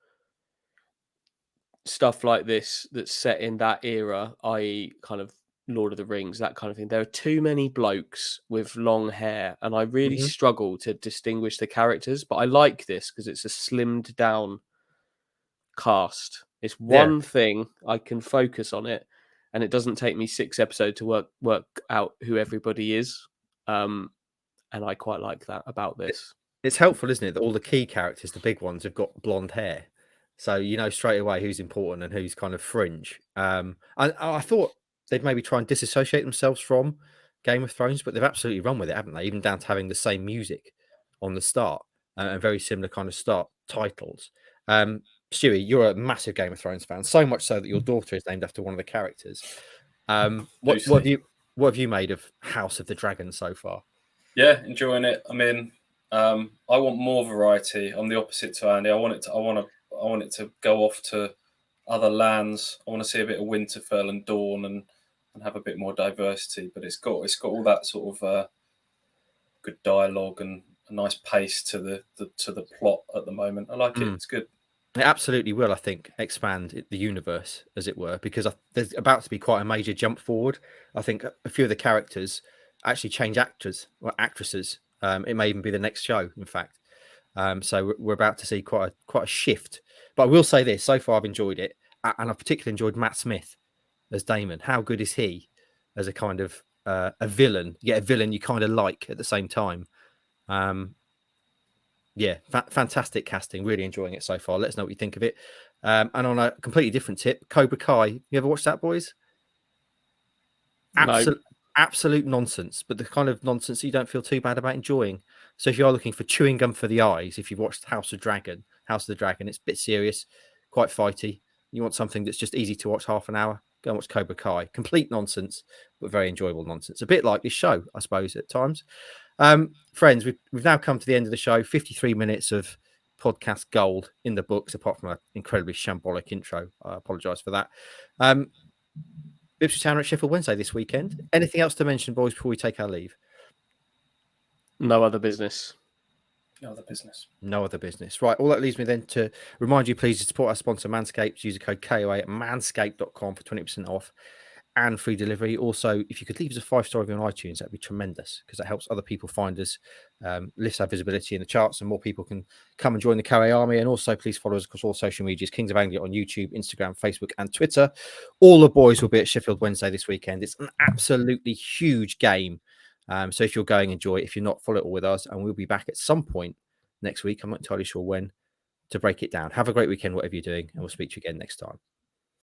stuff like this that's set in that era, i.e. kind of Lord of the Rings, that kind of thing. There are too many blokes with long hair, and I really struggle to distinguish the characters, but I like this because it's a slimmed down cast. It's one thing, I can focus on it, and it doesn't take me 6 episodes to work out who everybody is. And I quite like that about this. It's helpful, isn't it, that all the key characters, the big ones, have got blonde hair. So you know straight away who's important and who's kind of fringe. I thought they'd maybe try and disassociate themselves from Game of Thrones, but they've absolutely run with it, haven't they? Even down to having the same music on the start and very similar kind of start titles. Stewie, you're a massive Game of Thrones fan, so much so that your daughter is named after one of the characters. What have you made of House of the Dragon so far? Yeah, enjoying it. I mean, I want more variety. I'm the opposite to Andy. I want it to go off to other lands. I want to see a bit of Winterfell and Dawn and have a bit more diversity. But it's got all that sort of good dialogue and a nice pace to the plot at the moment. I like it. It's good. It absolutely will, I think, expand the universe, as it were, because there's about to be quite a major jump forward. I think a few of the characters actually change actors or actresses. It may even be the next show, in fact. So we're about to see quite a shift. But I will say this: so far, I've enjoyed it, and I've particularly enjoyed Matt Smith as Daemon. How good is he as a kind of a villain? Yeah, a villain you kind of like at the same time. Yeah, fantastic casting. Really enjoying it so far. Let us know what you think of it. And on a completely different tip, Cobra Kai. You ever watched that, boys? Absolute nonsense, but the kind of nonsense you don't feel too bad about enjoying. So if you are looking for chewing gum for the eyes, if you've watched House of the Dragon, it's a bit serious, quite fighty. You want something that's just easy to watch, half an hour, go and watch Cobra Kai. Complete nonsense, but very enjoyable nonsense. A bit like this show, I suppose, at times. Friends, we've now come to the end of the show. 53 minutes of podcast gold in the books, apart from an incredibly shambolic intro. I apologise for that. Ipswich Town at Sheffield Wednesday this weekend. Anything else to mention, boys, before we take our leave? No other business. No other business. No other business. Right. All that leaves me then to remind you, please, to support our sponsor, Manscaped. Use the code KOA at manscaped.com for 20% off and free delivery. Also, if you could leave us a 5-star review on iTunes, that'd be tremendous, because that helps other people find us, lifts our visibility in the charts, and more people can come and join the KOA army. And also, please follow us across all social medias, Kings of Anglia on YouTube, Instagram, Facebook, and Twitter. All the boys will be at Sheffield Wednesday this weekend. It's an absolutely huge game. So if you're going, enjoy it. If you're not, follow it all with us, and we'll be back at some point next week. I'm not entirely sure when, to break it down. Have a great weekend, whatever you're doing, and we'll speak to you again next time.